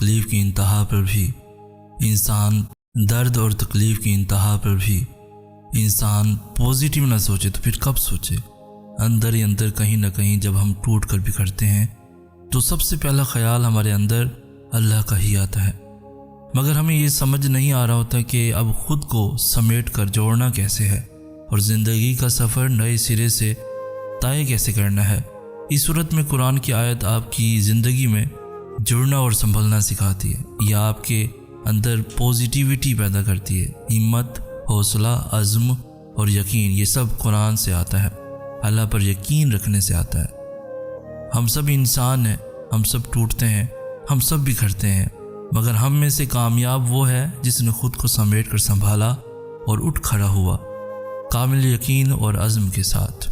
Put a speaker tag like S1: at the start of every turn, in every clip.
S1: तकलीफ़ की इंतहा पर भी इंसान दर्द और तकलीफ़ की इंतहा पर भी इंसान पॉजिटिव ना सोचे तो फिर कब सोचे। अंदर ही अंदर कहीं ना कहीं जब हम टूट कर बिखरते हैं तो सबसे पहला ख्याल हमारे अंदर अल्लाह का ही आता है, मगर हमें ये समझ नहीं आ रहा होता कि अब ख़ुद को समेट कर जोड़ना कैसे है और ज़िंदगी का सफ़र नए सिरे से तय कैसे करना है। इस सूरत में कुरान की आयत आपकी ज़िंदगी में जुड़ना और संभलना सिखाती है, या आपके अंदर पॉजिटिविटी पैदा करती है। हिम्मत, हौसला, अज़्म और यकीन, ये सब कुरान से आता है, अल्लाह पर यकीन रखने से आता है। हम सब इंसान हैं, हम सब टूटते हैं, हम सब बिखरते हैं, मगर हम में से कामयाब वो है जिसने ख़ुद को समेट कर संभाला और उठ खड़ा हुआ कामिल यकीन और अज़्म के साथ।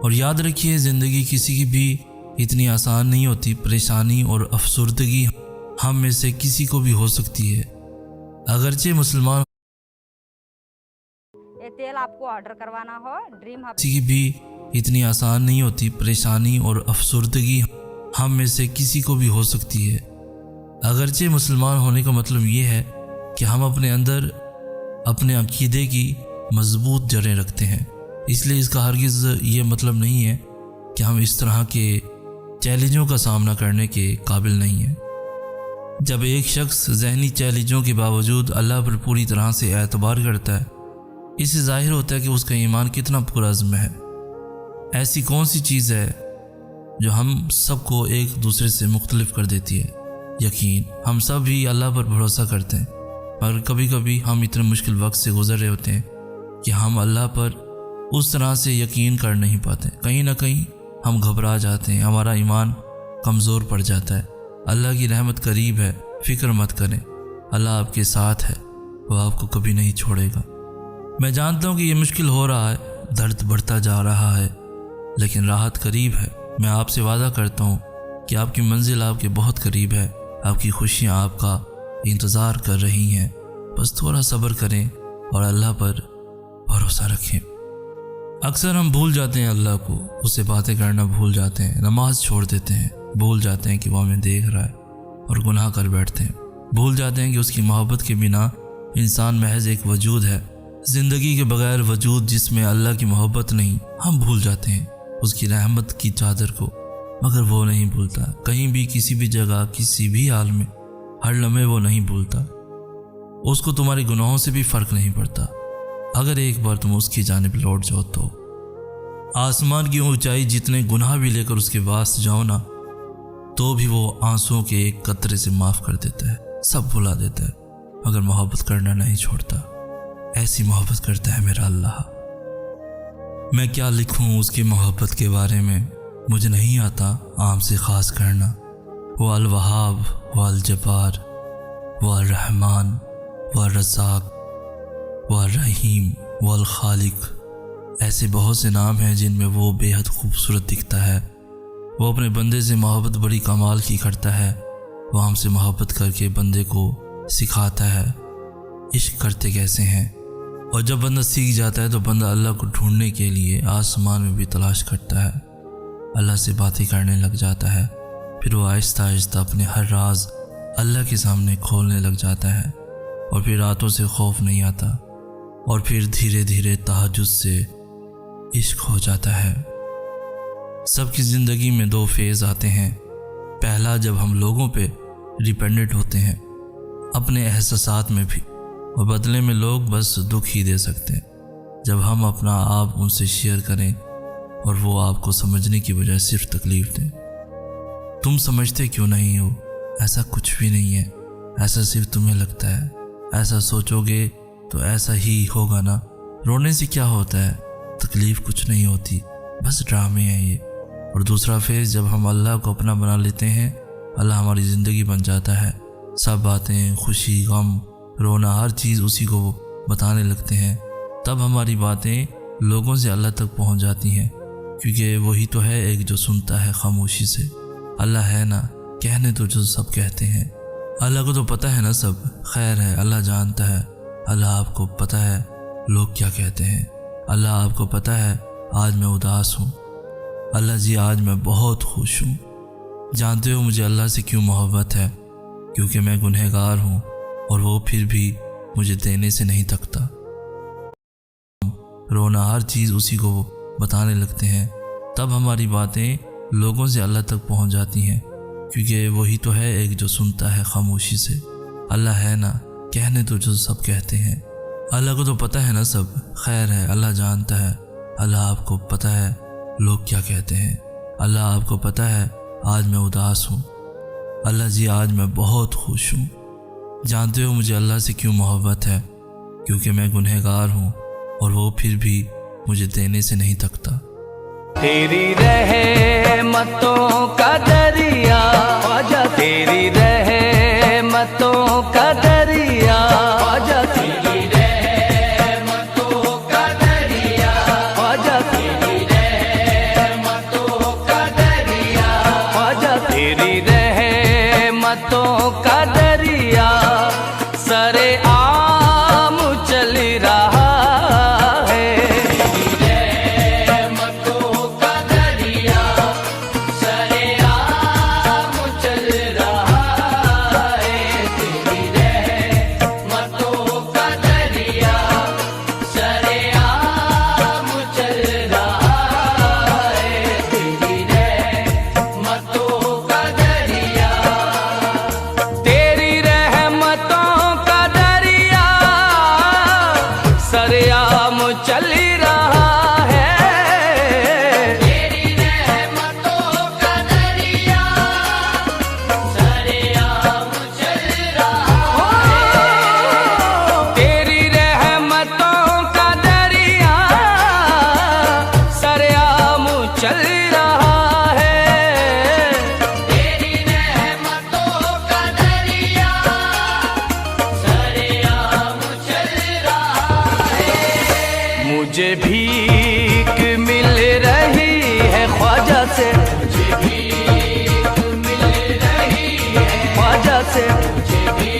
S1: और याद रखिए, ज़िंदगी किसी की भी इतनी आसान नहीं होती। परेशानी और अफसुर्दगी हम में से किसी को भी हो सकती है। अगरचे मुसलमान
S2: ये तेल आपको ऑर्डर करवाना हो ड्रीम हब
S1: किसी की भी इतनी आसान नहीं होती। परेशानी और अफसुर्दगी हम में से किसी को भी हो सकती है। अगरचे मुसलमान होने का मतलब ये है कि हम अपने अंदर अपने अकीदे की मजबूत जड़ें रखते हैं, इसलिए इसका हरगिज़ ये मतलब नहीं है कि हम इस तरह के चैलेंजों का सामना करने के काबिल नहीं हैं। जब एक शख्स ज़हनी चैलेंजों के बावजूद अल्लाह पर पूरी तरह से एतबार करता है, इससे ज़ाहिर होता है कि उसका ईमान कितना पुरअज़्म है। ऐसी कौन सी चीज़ है जो हम सबको एक दूसरे से मुख्तलिफ कर देती है? यकीन। हम सब भी अल्लाह पर भरोसा करते हैं, मगर कभी कभी हम इतने मुश्किल वक्त से गुज़र रहे होते हैं कि हम अल्लाह पर उस तरह से यकीन कर नहीं पाते। कहीं ना कहीं हम घबरा जाते हैं, हमारा ईमान कमज़ोर पड़ जाता है। अल्लाह की रहमत करीब है, फ़िक्र मत करें, अल्लाह आपके साथ है, वो आपको कभी नहीं छोड़ेगा। मैं जानता हूँ कि ये मुश्किल हो रहा है, दर्द बढ़ता जा रहा है, लेकिन राहत करीब है। मैं आपसे वादा करता हूँ कि आपकी मंजिल आपके बहुत करीब है, आपकी खुशियाँ आपका इंतज़ार कर रही हैं। बस थोड़ा सब्र करें और अल्लाह पर भरोसा रखें। अक्सर हम भूल जाते हैं अल्लाह को, उससे बातें करना भूल जाते हैं, नमाज छोड़ देते हैं, भूल जाते हैं कि वो हमें देख रहा है और गुनाह कर बैठते हैं। भूल जाते हैं कि उसकी मोहब्बत के बिना इंसान महज एक वजूद है, ज़िंदगी के बगैर वजूद जिसमें अल्लाह की मोहब्बत नहीं। हम भूल जाते हैं उसकी रहमत की चादर को, मगर वो नहीं भूलता। कहीं भी, किसी भी जगह, किसी भी हाल में, हर लम्हे वो नहीं भूलता। उसको तुम्हारे गुनाहों से भी फ़र्क नहीं पड़ता। अगर एक बार तुम उसकी जानिब लौट जाओ तो आसमान की ऊंचाई जितने गुनाह भी लेकर उसके पास जाओ ना, तो भी वो आंसुओं के एक कतरे से माफ़ कर देता है, सब भुला देता है, मगर मोहब्बत करना नहीं छोड़ता। ऐसी मोहब्बत करता है मेरा अल्लाह। मैं क्या लिखूं उसकी मोहब्बत के बारे में, मुझे नहीं आता आम से ख़ास करना। वो अल वहाब, वो अल जब्बार, वो अल रहमान, वो अल रज़ाक, वो अल रहीम, वो अल खालिक। ऐसे बहुत से नाम हैं जिनमें वो बेहद खूबसूरत दिखता है। वो अपने बंदे से मोहब्बत बड़ी कमाल की करता है। वो हमसे मोहब्बत करके बंदे को सिखाता है इश्क करते कैसे हैं। और जब बंदा सीख जाता है तो बंदा अल्लाह को ढूंढने के लिए आसमान में भी तलाश करता है, अल्लाह से बातें करने लग जाता है। फिर वो आहिस्ता आहिस्ता अपने हर राज अल्लाह के सामने खोलने लग जाता है, और फिर रातों से खौफ नहीं आता, और फिर धीरे धीरे तहज्जुद से इश्क हो जाता है। सबकी ज़िंदगी में दो फेज़ आते हैं। पहला, जब हम लोगों पे डिपेंडेंट होते हैं, अपने एहसासात में भी, और बदले में लोग बस दुख ही दे सकते हैं। जब हम अपना आप उनसे शेयर करें और वो आपको समझने की बजाय सिर्फ तकलीफ़ दें। तुम समझते क्यों नहीं हो? ऐसा कुछ भी नहीं है, ऐसा सिर्फ तुम्हें लगता है। ऐसा सोचोगे तो ऐसा ही होगा ना। रोने से क्या होता है? तकलीफ़ कुछ नहीं होती, बस ड्रामे हैं ये। और दूसरा फेज़, जब हम अल्लाह को अपना बना लेते हैं, अल्लाह हमारी ज़िंदगी बन जाता है। सब बातें, खुशी, गम, रोना, हर चीज़ उसी को बताने लगते हैं। तब हमारी बातें लोगों से अल्लाह तक पहुंच जाती हैं, क्योंकि वही तो है एक जो सुनता है खामोशी से। अल्लाह है ना, कहने तो जो सब कहते हैं। अल्लाह को तो पता है ना सब, खैर है, अल्लाह जानता है। अल्लाह आपको पता है लोग क्या कहते हैं। अल्लाह आपको पता है आज मैं उदास हूँ, अल्लाह जी आज मैं बहुत खुश हूँ। जानते हो मुझे अल्लाह से क्यों मोहब्बत है? کیونکہ میں گنہگار ہوں اور وہ پھر بھی مجھے دینے سے نہیں تھکتا۔ رونا ہر چیز اسی کو بتانے لگتے ہیں، تب ہماری باتیں لوگوں سے اللہ تک پہنچ جاتی ہیں، کیونکہ وہی تو ہے ایک جو سنتا ہے خاموشی سے۔ اللہ ہے نا، کہنے تو جو سب کہتے ہیں، اللہ کو تو پتہ ہے نا سب، خیر ہے اللہ جانتا ہے۔ اللہ آپ کو پتہ ہے لوگ کیا کہتے ہیں، اللہ آپ کو پتہ ہے آج میں اداس ہوں، اللہ جی آج میں بہت خوش ہوں۔ جانتے ہو مجھے اللہ سے کیوں محبت ہے؟ کیونکہ میں گنہگار ہوں اور وہ پھر بھی مجھے دینے سے نہیں تھکتا۔
S3: تیری رحمتوں کا دریا خواجہ، تیری رحمتوں کا دریا خواجہ، تیری رحمتوں کا دریا خواجہ، تیری رحمتوں کا دریا خواجہ، تیری رحمتوں کا دریا سرے عام چل رہا ہے۔ سریام چل رہا ہے، تیری رحمتوں کا دریا سریام چل رہا ہے، تیری رحمتوں کا دریا سریام چل رہا ہے، تیری رحمتوں کا دریا سریام چل رہا ہے۔ مجھے بھیک مل رہی ہے خواجہ سے، مجھے بھیک مل رہی ہے خواجہ سے، مجھے بھی